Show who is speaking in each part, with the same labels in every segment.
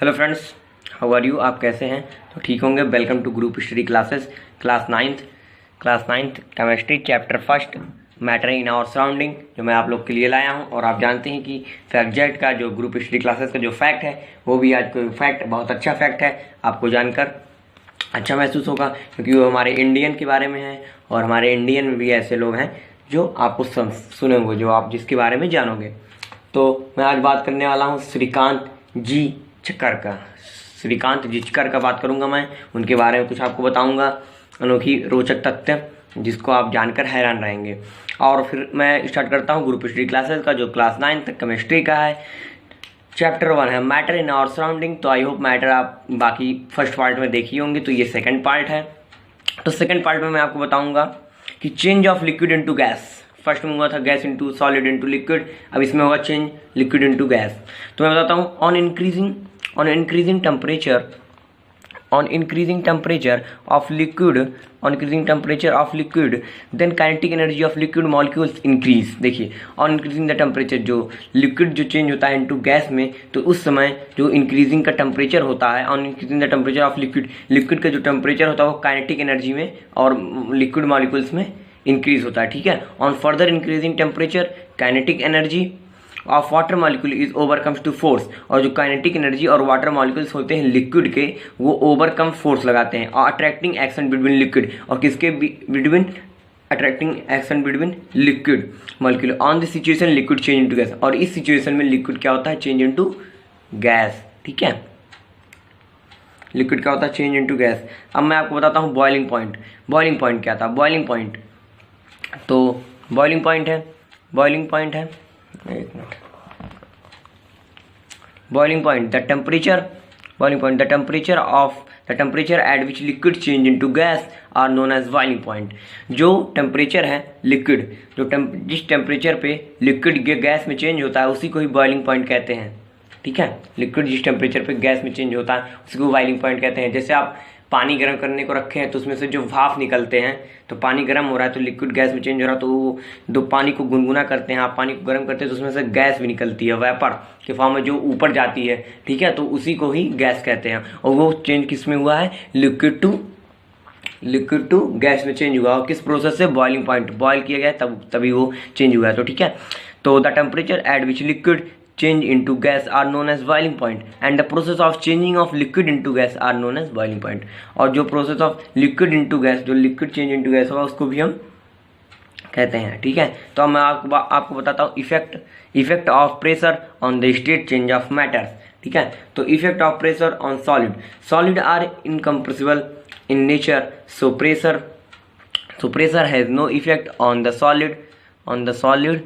Speaker 1: Hello friends, how are you. आप कैसे हैं? तो ठीक होंगे। Welcome to group study classes class ninth chemistry chapter first matter in our surrounding, जो मैं आप लोग के लिए लाया हूं। और आप जानते हैं कि फैक्ट जेट का जो ग्रुप स्टडी क्लासेस का जो फैक्ट है वो भी आज कोई फैक्ट बहुत अच्छा फैक्ट है। आपको जानकर अच्छा महसूस होगा क्योंकि वो हमारे इंडियन के बारे में है और हमारे इंडियन में भी ऐसे लोग हैं जो आपको सुनेंगे, जो आप जिसके बारे में जानोगे। तो मैं आज बात करने वाला हूँ श्रीकांत जी चक्कर का बात करूंगा। मैं उनके बारे में कुछ आपको बताऊंगा, अनोखी रोचक तथ्य जिसको आप जानकर हैरान रहेंगे। और फिर मैं स्टार्ट करता हूं ग्रुप स्टडी क्लासेस का जो क्लास 9 तक केमिस्ट्री का है। चैप्टर 1 है मैटर इन आवर सराउंडिंग। तो आई होप मैटर आप बाकी फर्स्ट पार्ट में देखी होंगे, तो ये सेकंड पार्ट है। तो सेकंड पार्ट में मैं आपको बताऊंगा कि change of liquid into gas. First में हुआ था gas into solid into liquid, अब इसमें होगा चेंज लिक्विड इनटू गैस। तो मैं बताता हूँ on increasing temperature of liquid then kinetic energy of liquid molecules increase। देखिए on increasing the temperature, जो लिक्विड जो चेंज होता है इनटू गैस में, तो उस समय जो इंक्रीजिंग का टेम्परेचर होता है, on increasing the temperature of liquid का जो टेम्परेचर होता है वो काइनेटिक एनर्जी में और लिक्विड मॉलिक्यूल्स में इंक्रीज होता है। ठीक है। On further increasing temperature kinetic energy of water molecule is overcomes to force. और जो काइनेटिक एनर्जी और वाटर मॉलिक्यूल्स होते हैं लिक्विड के, वो ओवरकम फोर्स लगाते हैं। और अट्रैक्टिंग एक्शन बिटवीन लिक्विड, और किसके between? Attracting action between liquid molecule. On this situation liquid change into gas. और इस सिचुएशन में लिक्विड क्या होता है? Change into gas. ठीक है, लिक्विड क्या होता है? Change into gas. अब मैं आपको बताता हूँ बॉइलिंग पॉइंट। बॉइलिंग पॉइंट क्या था? बॉइलिंग पॉइंट, तो बॉइलिंग पॉइंट है एक minute. Boiling point the temperature at which liquid change into gas are known as boiling point. जो टेम्परेचर है लिक्विड, जिस टेम्परेचर पे लिक्विड गैस में चेंज होता है उसी को ही बॉइलिंग पॉइंट कहते हैं। ठीक है, लिक्विड जिस टेम्परेचर पे गैस में चेंज होता है उसी को बॉइलिंग पॉइंट कहते हैं। जैसे आप पानी गर्म करने को रखे हैं तो उसमें से जो भाप निकलते हैं, तो पानी गर्म हो रहा है तो लिक्विड गैस में चेंज हो रहा है, तो वो दो पानी को गुनगुना करते हैं, आप पानी को गर्म करते हैं तो उसमें से गैस भी निकलती है वेपर के फॉर्म में जो ऊपर जाती है। ठीक है, तो उसी को ही गैस कहते हैं। और वो चेंज किस में हुआ है? लिक्विड टू गैस में चेंज हुआ। और किस प्रोसेस से? बॉइलिंग पॉइंट, बॉयल किया गया तभी वो चेंज हुआ है। तो ठीक है, तो the temperature at which liquid change into gas are known as boiling point and the process of changing of liquid into gas are known as boiling point। और जो process of liquid into gas, जो liquid change into gas होगा उसको भी हम कहते हैं। ठीक है, तो अब मैं आपको बताता हूँ effect of pressure on the state change of matter. ठीक है, तो effect of pressure on solid are incompressible in nature, so pressure has no effect on the solid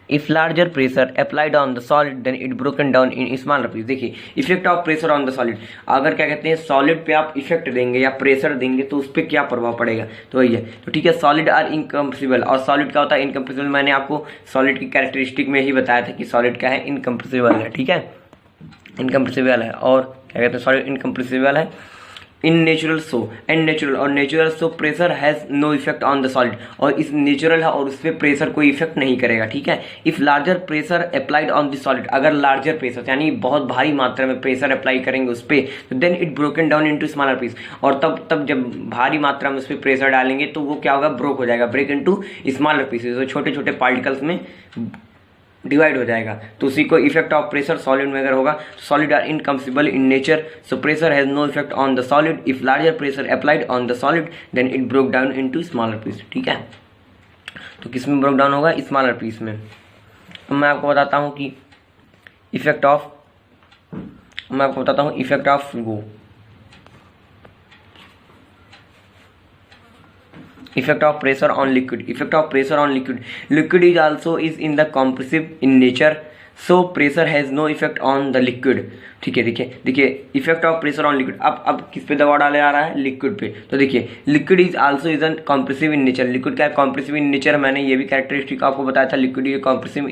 Speaker 1: If larger pressure applied on the solid then it broken down in smaller pieces। देखिए effect of pressure on the solid, अगर क्या कहते हैं solid पे आप effect देंगे या pressure देंगे तो उस पर क्या प्रभाव पड़ेगा, तो वही है। तो ठीक है, सॉलिड आर इनकम्प्रेसिबल। और सॉलिड क्या होता है? इनकम्प्रेसिबल। मैंने आपको सॉलिड की कैरेक्टरिस्टिक में ही बताया था कि सॉलिड क्या है? इनकम्प्रेसिबल है। ठीक है, इनकम्प्रेसिबल है। और क्या कहते हैं? सॉलिड इनकम्प्रेसिबल है। इन नेचुरल और natural so pressure has no effect on the solid. और इस नेचुरल है और उस पर प्रेशर कोई इफेक्ट नहीं करेगा। ठीक है, if larger pressure applied on the solid, अगर लार्जर प्रेशर यानी बहुत भारी मात्रा में प्रेशर अप्लाई करेंगे उस पर, तो then it broken down into smaller piece. और तब जब भारी मात्रा में उस पर प्रेशर डालेंगे तो वो क्या होगा? ब्रोक हो जाएगा, ब्रेक इनटू स्मॉलर पीसेस, तो छोटे छोटे पार्टिकल्स में डिवाइड हो जाएगा। तो उसी को इफेक्ट ऑफ प्रेशर सॉलिड में अगर होगा, solid are incompressible in nature, so pressure has no effect on the solid. If larger pressure applied on the solid then it broke down into smaller piece. ठीक है, तो किस में broke down होगा? Smaller piece में। तो मैं आपको बताता हूँ कि effect of effect of pressure on liquid is also in the compressive in nature, so pressure has no effect on the liquid। ठीक है, देखिए effect of pressure on liquid. अब किस पे दबाव डाले जा रहा है? लिक्विड पे। तो देखिए liquid is also is an compressive in nature. Liquid क्या है? Compressive in nature. मैंने ये भी कैरेक्टरिस्टिक आपको बताया था, liquid is compressive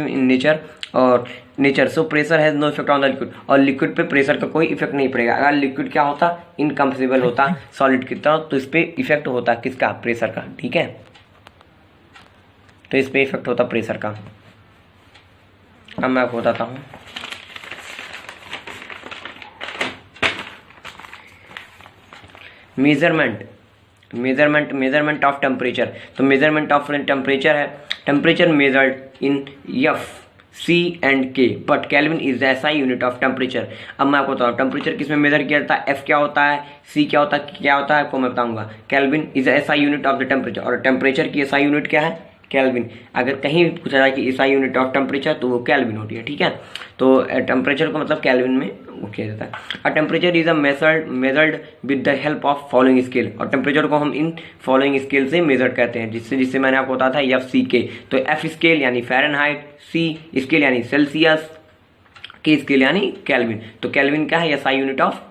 Speaker 1: in nature और nature, so pressure has no effect on the liquid. और लिक्विड पे प्रेशर का कोई इफेक्ट नहीं पड़ेगा। अगर लिक्विड क्या होता? इनकम्प्रेसिबल होता सॉलिड की तरह, तो इस पे इफेक्ट होता किसका? प्रेशर का। ठीक है, तो इस पे इफेक्ट होता प्रेशर का। अब मैं आपको बताता हूँ। Measurement of temperature. तो मेजरमेंट ऑफ टेम्परेचर है, temperature measured in F C and K, but Kelvin is the SI unit of temperature. अब मैं आपको बताऊँ टेम्परेचर किस में मेजर किया जाता है, एफ क्या होता है, सी क्या होता है, आपको मैं बताऊंगा। Kelvin is the SI unit of the temperature, और टेम्परेचर की एसआई यूनिट क्या है, केल्विन। अगर कहीं भी पूछा जाए कि एसआई यूनिट ऑफ टेम्परेचर तो वो केल्विन होती है, ठीक है। तो टेम्परेचर को मतलब केल्विन में वो किया जाता है। और temperature is a measured with the help of following scale, और टेम्परेचर को हम इन फॉलोइंग स्केल से मेजर करते हैं, जिससे मैंने आपको बताया था एफ सी के। तो एफ स्केल यानी फ़ारेनहाइट, सी स्केल यानी सेल्सियस, के स्केल यानी केल्विन। तो केल्विन क्या है, एसआई यूनिट ऑफ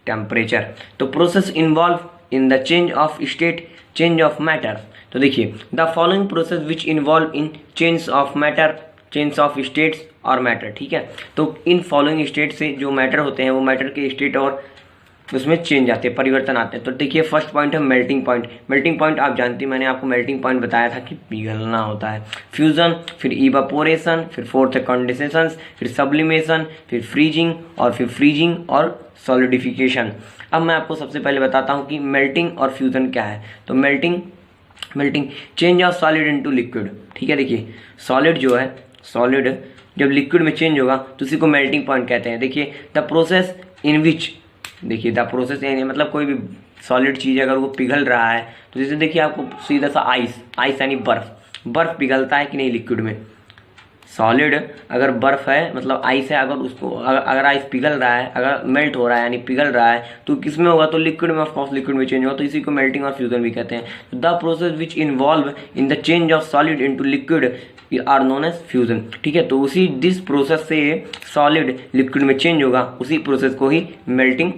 Speaker 1: टेम्परेचर। तो process involve in the change of state, change of matter. तो देखिए the following process which involve in change of matter, change of states और मैटर, ठीक है। तो इन फॉलोइंग स्टेट से जो मैटर होते हैं वो मैटर के स्टेट और उसमें चेंज आते हैं, परिवर्तन आते हैं। तो देखिए फर्स्ट पॉइंट है मेल्टिंग पॉइंट। मेल्टिंग पॉइंट आप जानते हैं, मैंने आपको मेल्टिंग पॉइंट बताया था कि पिघलना होता है। फ्यूजन, फिर इवापोरेशन, फिर फोर्थ है कंडेंसेशन, फिर सब्लिमेशन, फिर फ्रीजिंग और सॉलिडिफिकेशन। अब मैं आपको सबसे पहले बताता हूँ कि मेल्टिंग और फ्यूजन क्या है। तो melting change of solid into liquid, ठीक है। देखिए सॉलिड जो है, सॉलिड जब लिक्विड में चेंज होगा तो उसी को मेल्टिंग पॉइंट कहते हैं। देखिए द प्रोसेस इन विच, देखिए द प्रोसेस यानी मतलब कोई भी सॉलिड चीज़ अगर वो पिघल रहा है तो जैसे देखिए आपको सीधा सा आइस यानी बर्फ पिघलता है कि नहीं लिक्विड में। सॉलिड अगर बर्फ है मतलब आइस है, अगर उसको अगर आइस पिघल रहा है, अगर मेल्ट हो रहा है यानी पिघल रहा है तो किस में होगा, तो लिक्विड में, ऑफ कोर्स लिक्विड में चेंज होगा। तो इसी को मेल्टिंग और फ्यूजन भी कहते हैं। The process which involve in the change of solid into liquid are known as fusion, ठीक है। तो उसी जिस प्रोसेस से सॉलिड लिक्विड में चेंज होगा उसी प्रोसेस को ही मेल्टिंग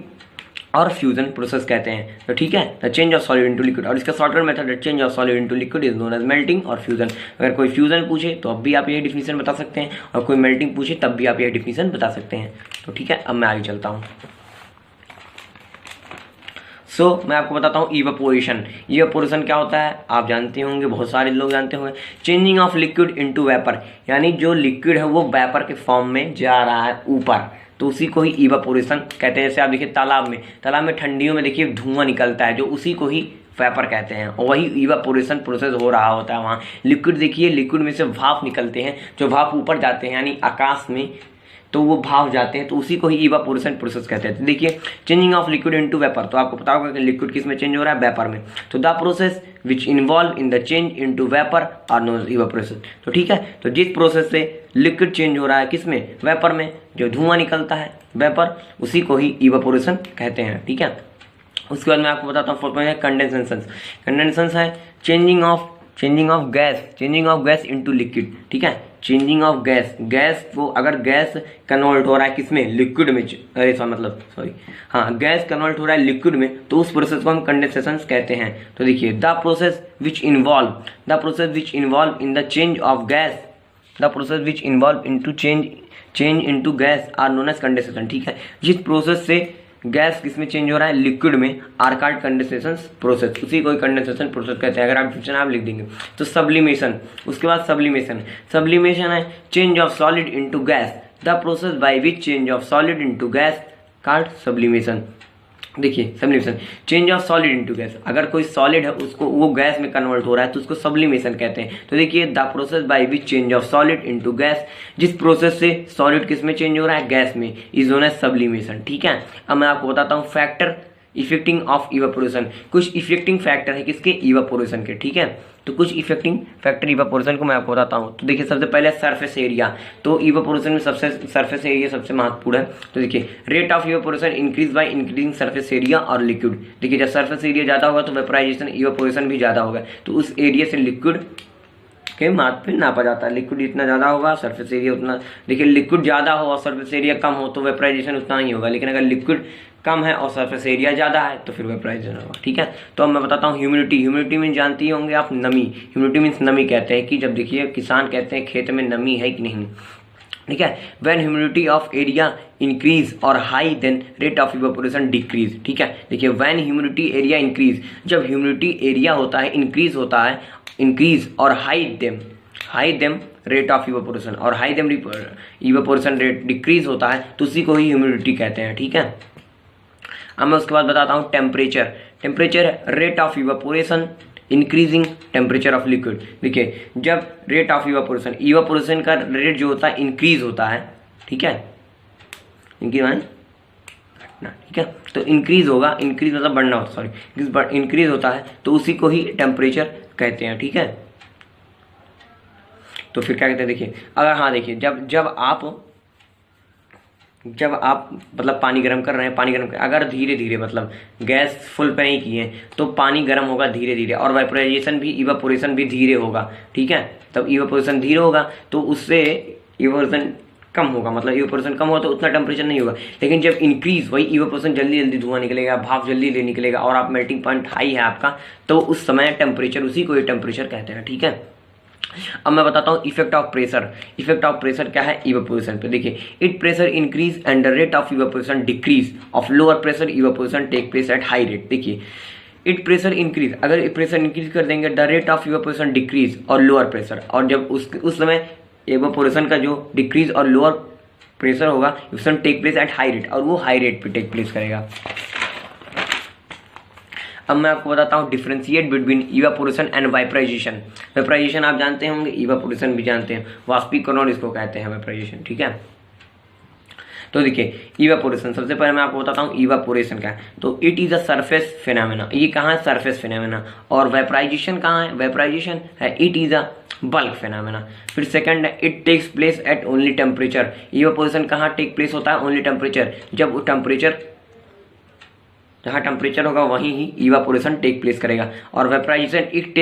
Speaker 1: और फ्यूजन प्रोसेस कहते हैं। तो ठीक है, the change of solid into liquid, और इसका shortcut method change of solid into liquid is known as melting और फ्यूजन। अगर कोई फ्यूजन पूछे तो अब भी आप यही डिफिनीशन बता सकते हैं, और कोई मेल्टिंग पूछे तब भी आप यही डिफिनीशन बता सकते हैं। तो ठीक है, अब मैं आगे चलता हूँ। मैं आपको बताता हूँ इवेपोरेशन। इवेपोरेशन क्या होता है आप जानते होंगे, बहुत सारे लोग जानते होंगे। Changing of liquid into vapour, यानी जो लिक्विड है वो वेपर के फॉर्म में जा रहा है ऊपर, तो उसी को ही इवेपोरेशन कहते हैं। जैसे आप देखिए तालाब में ठंडियों में देखिए धुआं निकलता है, जो उसी को ही वेपर कहते हैं, और वही इवेपोरेशन प्रोसेस हो रहा होता है वहाँ। लिक्विड देखिए, लिक्विड में से भाप निकलते हैं, जो भाप ऊपर जाते हैं यानी आकाश में, तो वो भाप जाते हैं, तो उसी को ही इवेपोरेशन प्रोसेस कहते हैं। तो देखिए changing of liquid into vapour, तो आपको पता होगा कि लिक्विड किस में चेंज हो रहा है, वेपर में। तो the process which involve in the change into vapour are known as evaporation. तो ठीक है, तो जिस प्रोसेस से लिक्विड चेंज हो रहा है किस में, वेपर में, जो धुआं निकलता है वेपर, उसी को ही इवेपोरेशन कहते हैं। ठीक है, उसके बाद मैं आपको बताता हूँ फोर्थ में कंडेंसेशन। कंडेंसेशन है changing of gas into liquid. ठीक है, चेंजिंग ऑफ गैस वो अगर गैस कन्वर्ट हो रहा है किसमें, लिक्विड में, गैस कन्वर्ट हो रहा है लिक्विड में, तो उस प्रोसेस को हम कंडेंसेशन कहते हैं। तो देखिए the process which involve in the change of gas, the process which involve into change into gas are known as condensation. ठीक है, जिस प्रोसेस से गैस किसमें चेंज हो रहा है, लिक्विड में, आर कॉल्ड कंडेंसेशन प्रोसेस, उसी को कंडेंसेशन प्रोसेस कहते हैं। अगर आप डिफिनेशन आप लिख देंगे तो सब्लिमेशन, उसके बाद सब्लिमेशन है change of solid into gas, the process by which change of solid into gas called sublimation. देखिए sublimation change of solid into gas, अगर कोई सॉलिड है उसको वो गैस में कन्वर्ट हो रहा है तो उसको सब्लिमेशन कहते हैं। तो देखिए the process by which change of solid into gas, जिस प्रोसेस से सॉलिड किस में चेंज हो रहा है, गैस में, इज नोन एज सब्लिमेशन। ठीक है, अब मैं आपको बताता हूँ फैक्टर इफेक्टिंग ऑफ इवेपोरेशन। कुछ इफेक्टिंग फैक्टर है किसके, इवेपोरेशन के। ठीक है, तो कुछ इफेक्टिंग फैक्टर इवेपोरेशन को मैं आपको बताता हूँ। तो देखिए सबसे पहले सरफेस एरिया, तो इवेपोरेशन में सरफेस एरिया सबसे महत्वपूर्ण है। तो देखिए rate of evaporation increase by increasing surface area और लिक्विड। देखिए जब सरफेस एरिया ज़्यादा होगा तो वेपराइजेशन इवेपोरेशन भी ज़्यादा होगा, तो उस एरिया से लिक्विड के माप पे नापा जाता है। लिक्विड जितना ज़्यादा होगा सरफेस एरिया उतना, देखिए लिक्विड ज़्यादा हो और सरफेस एरिया कम हो तो वेपराइजेशन उतना ही होगा, लेकिन अगर लिक्विड कम है और सरफेस एरिया ज़्यादा है तो फिर वेपराइजेशन होगा। ठीक है, तो अब मैं बताता हूँ ह्यूमिडिटी मीन जानती होंगे आप, नमी। ह्यूमिडिटी मीन्स नमी कहते हैं कि जब देखिए किसान कहते हैं खेत में नमी है कि नहीं। ठीक है, when humidity of area increase और high then rate of evaporation decrease. ठीक है, देखिए व्हेन ह्यूमिडिटी एरिया इंक्रीज, जब ह्यूमिडिटी एरिया होता है इंक्रीज और high then high them rate of evaporation, और high them evaporation rate decrease होता है तो उसी को ही ह्यूमिडिटी कहते हैं, ठीक है। अब मैं उसके बाद बताता हूँ temperature. Temperature rate of evaporation increasing temperature of liquid. देखिए जब रेट ऑफ इवेपोरेशन का रेट जो होता है इंक्रीज होता है, ठीक है, ठीक है, तो इंक्रीज होगा, इंक्रीज मतलब बढ़ना होता है, सॉरी इंक्रीज होता है तो उसी को ही टेम्परेचर कहते हैं, ठीक है। तो फिर क्या कहते हैं, देखिए अगर हाँ देखिए जब आप मतलब पानी गर्म कर रहे हैं, पानी गर्म अगर धीरे धीरे मतलब गैस फुल पे नहीं किए तो पानी गर्म होगा धीरे धीरे, और वेपोराइजेशन भी इवेपोरेशन भी धीरे होगा, ठीक है। तब इवेपोरेशन धीरे होगा तो उससे इवेपोरेशन कम होगा, मतलब इवेपोरेशन कम होगा तो उतना टेम्परेचर नहीं होगा। लेकिन जब इंक्रीज वही इवेपोरेशन जल्दी जल्दी धुआं निकलेगा, भाप जल्दी निकलेगा और आप मेल्टिंग पॉइंट हाई है आपका, तो उस समय टेम्परेचर उसी को ही टेम्परेचर कहते हैं, ठीक है। अब मैं बताता हूँ effect of pressure. Effect of pressure क्या है इवेपोरेशन पे, देखिए it pressure increase and the rate of evaporation decrease of lower pressure evaporation take place at high rate. देखिए इट प्रेशर इंक्रीज, अगर प्रेशर इंक्रीज कर देंगे the rate of evaporation decrease और lower pressure, और जब उस समय इवेपोरेशन का जो डिक्रीज और लोअर प्रेशर होगा evaporation take place at high rate, और वो हाई रेट पे टेक प्लेस करेगा। अब मैं आपको बताता हूँ differentiate between evaporation and vaporisation. Vaporisation आप जानते होंगे, इवेपोरेशन भी जानते हैं, वाष्पीकरण इसको कहते हैं वेपराइजेशन, ठीक है। तो देखिए इवेपोरेशन, सबसे पहले मैं आपको बताता हूँ इवेपोरेशन क्या है। तो it is a surface phenomena, ये कहाँ है सरफेस फिनोमेना, और वेपराइजेशन कहाँ है, वेपराइजेशन है it is a bulk phenomena. फिर सेकंड है it takes place at only temperature. Evaporation कहाँ टेक प्लेस होता है, ओनली टेम्परेचर, जब वो टेम्परेचर जहाँ टेम्परेचर होगा वहीं ही इवेपोरेशन टेक प्लेस करेगा। और vaporisation it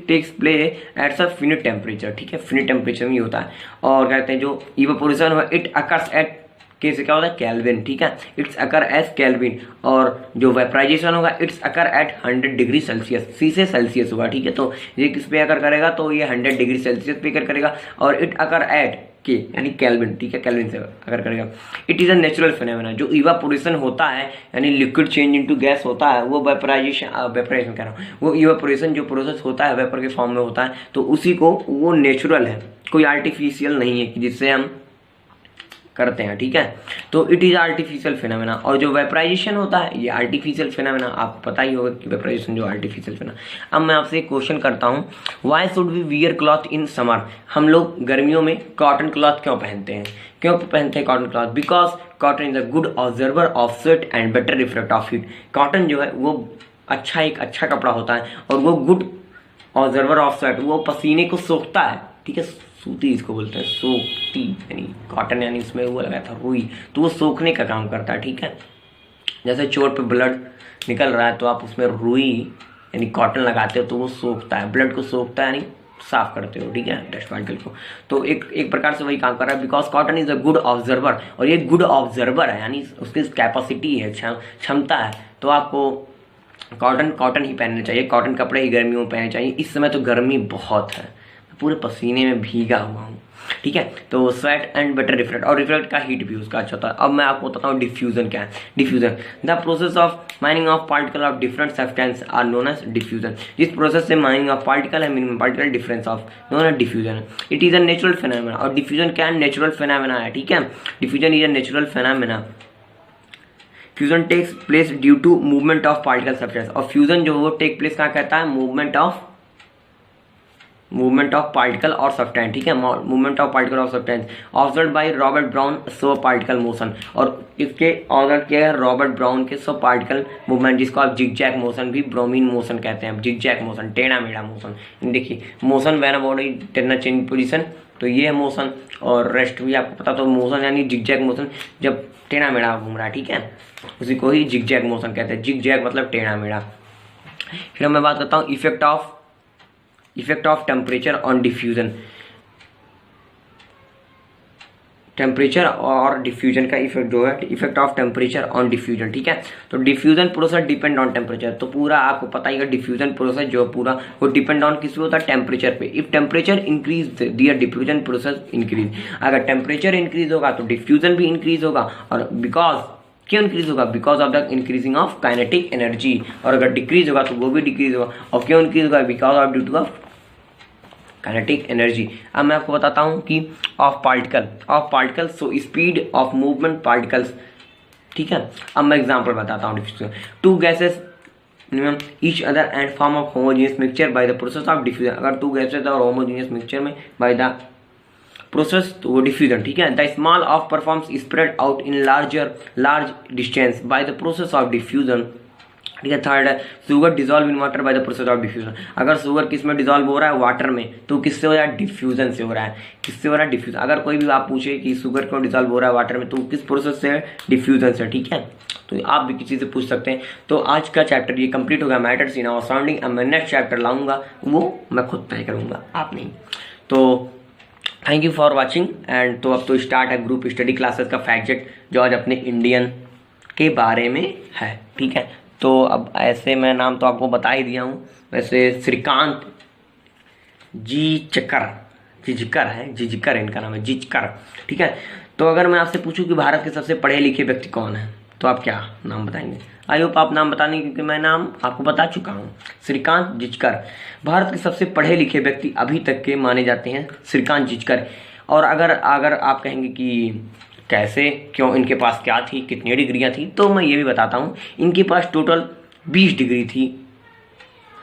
Speaker 1: takes place at a finite temperature, ठीक है, फिनिट टेम्परेचर में होता है। और कहते हैं जो इवेपोरेशन होगा इट अकर्स एट कैसे क्या होता है केल्विन, ठीक है, इट्स अकर एज केल्विन। और जो वेपराइजेशन होगा it's occur at 100 degree Celsius, C से सेल्सियस होगा, ठीक है। तो ये किस पे अकर करेगा, तो ये 100 डिग्री सेल्सियस पे अकर करेगा, और इट अकर एट के यानी केल्विन, ठीक है, केल्विन से अगर करेगा। It is a natural phenomena. जो इवेपोरेशन होता है यानी लिक्विड चेंज इनटू गैस होता है, वो वेपराइजेशन कह रहा हूँ, वो इवेपोरेशन जो प्रोसेस होता है वेपर के फॉर्म में होता है, तो उसी को वो नेचुरल है, कोई आर्टिफिशियल नहीं है कि जिससे हम करते हैं, ठीक है। तो इट इज आर्टिफिशियल फिनोमेना। और जो वेपराइजेशन होता है ये आर्टिफिशियल फिनोमेना, आपको पता ही होगा कि वेपराइजेशन जो आर्टिफिशियल फिनोमेना। अब मैं आपसे एक क्वेश्चन करता हूँ, why should we wear cloth in summer. हम लोग गर्मियों में कॉटन क्लॉथ क्यों पहनते हैं, क्यों पहनते हैं cotton cloth, because cotton is a good observer of sweat and better reflect of heat. Cotton जो है वो एक अच्छा कपड़ा होता है, और वो गुड ऑब्जर्वर ऑफ स्वेट, वो पसीने को सोखता है, ठीक है, सूती इसको बोलते हैं, सोखती यानी कॉटन, यानी उसमें वो लगा था रुई, तो वो सोखने का काम करता है, ठीक है। जैसे चोट पे ब्लड निकल रहा है तो आप उसमें रुई यानी कॉटन लगाते हो तो वो सोखता है, ब्लड को सोखता है यानी साफ करते हो, ठीक है, डस्ट पार्टिकल को। तो एक प्रकार से वही काम कर रहा है, because cotton is a good observer, और ये गुड ऑब्जर्वर है यानी उसकी कैपेसिटी है, क्षमता है। तो आपको कॉटन ही पहनना चाहिए, कॉटन कपड़े ही गर्मियों में पहनने चाहिए। इस समय तो गर्मी बहुत है, पूरे पसीने में भीगा हुआ हूँ, ठीक है। तो स्वेट एंड बेटर रिफ्लेक्ट, और रिफ्लेक्ट का हीट भी उसका अच्छा होता है। अब मैं आपको बताता हूँ डिफ्यूजन क्या है। Diffusion the process of mining of particle of different substance are known as diffusion. जिस प्रोसेस से माइनिंग ऑफ पार्टिकल है, minimum particle difference of known as diffusion. It is a natural phenomena, और diffusion क्या है, natural phenomena है, ठीक है। Diffusion is a natural phenomena. Fusion takes place due to movement of particle substance, और fusion जो वो टेक प्लेस कहाँ कहता है, मूवमेंट ऑफ पार्टिकल और सब्सटेंस, ठीक है, मूवमेंट ऑफ पार्टिकल और substance observe by Robert brown so particle motion. और इसके ऑब्जर्व किया है रॉबर्ट ब्राउन के सो पार्टिकल मूवमेंट, जिसको आप जिगजैग मोशन भी ब्रोमीन मोशन कहते हैं, जिगजैग मोशन, टेढ़ा मेढ़ा मोशन। देखिए motion when body ten change position, तो ये है मोशन, और रेस्ट भी आपको पता, तो मोशन यानी जिगजैग मोशन जब टेढ़ा मेढ़ा घूम रहा है, ठीक है, उसी को ही जिगजैग मोशन कहते हैं। जिगजैग मतलब टेढ़ा मेढ़ा। फिर मैं बात करता हूँ effect of temperature on diffusion. Temperature और डिफ्यूजन का इफेक्ट जो है, effect of temperature on diffusion, ठीक है। तो diffusion process depend on temperature, तो पूरा आपको पता ही है डिफ्यूजन प्रोसेस जो पूरा वो डिपेंड ऑन किस पे होता है, टेम्परेचर पे। If temperature increase there diffusion process increase. अगर टेम्परेचर इंक्रीज होगा तो डिफ्यूजन भी इंक्रीज होगा, और बिकॉज क्यों इंक्रीज होगा, because of the increasing of kinetic energy. और अगर डिक्रीज होगा तो वो भी डिक्रीज होगा, और क्यों इंक्रीज होगा, because of due to of kinetic energy. अब मैं आपको बताता हूँ कि of particles so speed of movement particles, ठीक है। अब मैं एग्जांपल बताता हूँ diffusion. Two gases each other and form of homogeneous mixture by the process of diffusion. अगर टू गैसेस और होमोजेनियस मिक्सचर में बाय द प्रोसेस तो वो डिफ्यूजन, ठीक है। The small of performs spread out in large distance by the process of diffusion, ठीक है। Third है sugar dissolve in water bye the process of diffusion. अगर शुगर किस में डिजॉल्व हो रहा है, वाटर में, तो किससे हो रहा है, डिफ्यूजन से हो रहा है। किससे हो रहा है, डिफ्यूजन। अगर कोई भी आप पूछे कि शुगर क्यों डिजॉल्व हो रहा है वाटर में, तो किस प्रोसेस से है, डिफ्यूजन से, ठीक है। तो आप भी किसी से पूछ सकते हैं। तो आज का चैप्टर ये कंप्लीट हो गया, मैटर्स इन आवर सराउंडिंग। अब मैं नेक्स्ट चैप्टर लाऊंगा, वो मैं खुद तय करूंगा, आप नहीं। तो thank you for watching and तो अब तो स्टार्ट है ग्रुप स्टडी क्लासेस का फैक्ट जो आज अपने इंडियन के बारे में है, ठीक है। तो अब ऐसे मैं नाम तो आपको बता ही दिया हूँ। वैसे श्रीकांत जिचकर इनका नाम है, जिचकर, ठीक है। तो अगर मैं आपसे पूछूं कि भारत के सबसे पढ़े लिखे व्यक्ति कौन है, तो आप क्या नाम बताएंगे? आई होप आप नाम बताने, क्योंकि मैं नाम आपको बता चुका हूँ, श्रीकांत जिचकर। भारत के सबसे पढ़े लिखे व्यक्ति अभी तक के माने जाते हैं श्रीकांत जिचकर। और अगर आप कहेंगे कि कैसे, क्यों, इनके पास क्या थी, कितनी डिग्रियां थी, तो मैं ये भी बताता हूँ। इनके पास टोटल 20 डिग्री थी।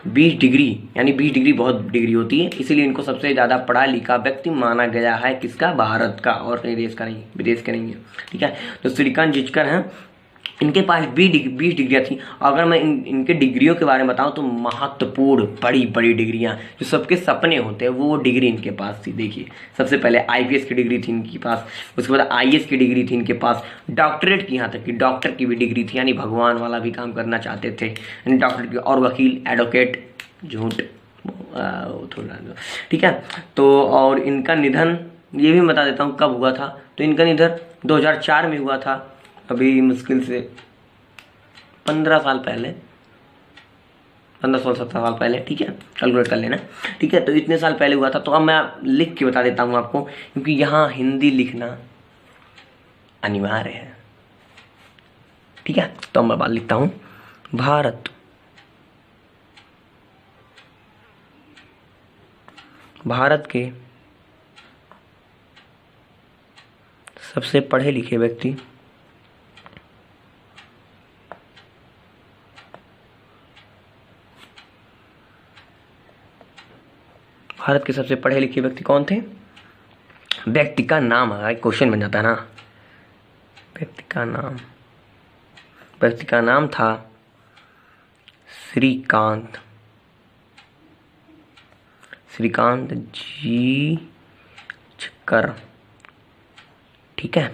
Speaker 1: 20 डिग्री यानी 20 डिग्री बहुत डिग्री होती है, इसीलिए इनको सबसे ज़्यादा पढ़ा लिखा व्यक्ति माना गया है। किसका? भारत का, और कहीं देश का नहीं, विदेश का नहीं है, ठीक है। तो श्रीकांत जिचकर हैं, इनके पास 20 डिग्रियाँ थी। अगर मैं इनके डिग्रियों के बारे में बताऊं तो महत्वपूर्ण बड़ी डिग्रियां, जो सबके सपने होते हैं, वो डिग्री इनके पास थी। देखिए, सबसे पहले आईपीएस की डिग्री थी इनके पास, उसके बाद आईएएस की डिग्री थी इनके पास, डॉक्टरेट की, यहाँ तक कि डॉक्टर की भी डिग्री थी, यानी भगवान वाला भी काम करना चाहते थे, यानी डॉक्टरेट की, और वकील, एडवोकेट, झूठ थोड़ा, ठीक है। तो और इनका निधन ये भी बता देता हूँ कब हुआ था। तो इनका निधन 2004 में हुआ था, अभी मुश्किल से 15 साल पहले, 15-16 साल पहले, ठीक है, कैलकुलेट कर लेना, ठीक है। तो इतने साल पहले हुआ था। तो अब मैं लिख के बता देता हूँ आपको, क्योंकि यहाँ हिंदी लिखना अनिवार्य है, ठीक है। तो मैं बात लिखता हूँ, भारत के सबसे पढ़े लिखे व्यक्ति कौन थे? व्यक्ति का नाम है, क्वेश्चन बन जाता है ना। व्यक्ति का नाम था श्रीकांत जिचकर, ठीक है।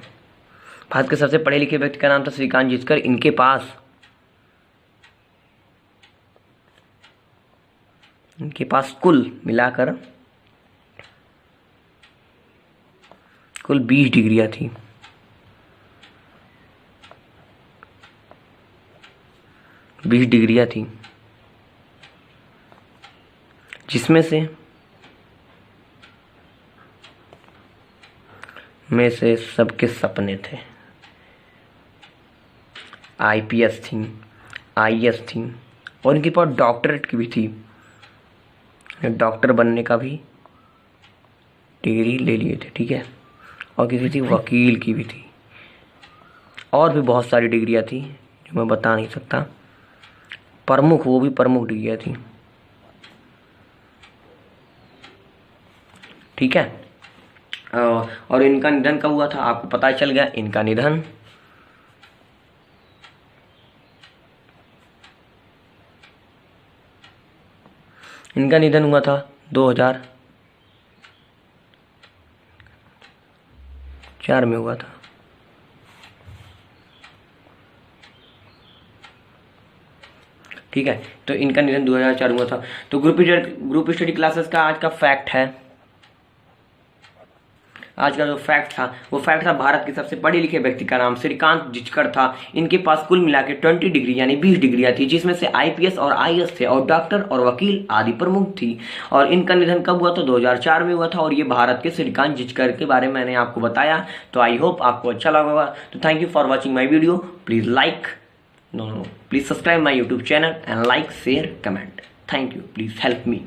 Speaker 1: भारत के सबसे पढ़े लिखे व्यक्ति का नाम था श्रीकांत जिचकर। इनके कुल मिलाकर कुल 20 डिग्रियां थी। 20 डिग्रियां थी, जिसमें से सबके सपने थे। आईपीएस थी, आईएएस थी, और इनके पास डॉक्टरेट की भी थी, डॉक्टर बनने का भी डिग्री ले लिए थे, ठीक है। और किसी थी वकील की भी थी, और भी बहुत सारी डिग्रियां थी जो मैं बता नहीं सकता। वो भी प्रमुख डिग्रियां थी, ठीक है। और इनका निधन कब हुआ था, आपको पता चल गया। इनका निधन हुआ था 2004 में हुआ था, ठीक है। तो इनका निधन 2004 हुआ था। तो ग्रुप स्टडी क्लासेस का आज का फैक्ट है, आज का जो फैक्ट था वो फैक्ट था, भारत के सबसे पढ़े लिखे व्यक्ति का नाम श्रीकांत जिचकर था। इनके पास कुल मिलाकर 20 डिग्री यानी 20 डिग्रियां थी, जिसमें से आईपीएस और आईएएस थे, और डॉक्टर और वकील आदि प्रमुख थी। और इनका निधन कब हुआ? तो 2004 में हुआ था। और ये भारत के श्रीकांत जिचकर के बारे में मैंने आपको बताया। तो आई होप आपको अच्छा लगा होगा। तो thank you for watching my video. Please subscribe my YouTube channel and like, share, comment. Thank you, please help me.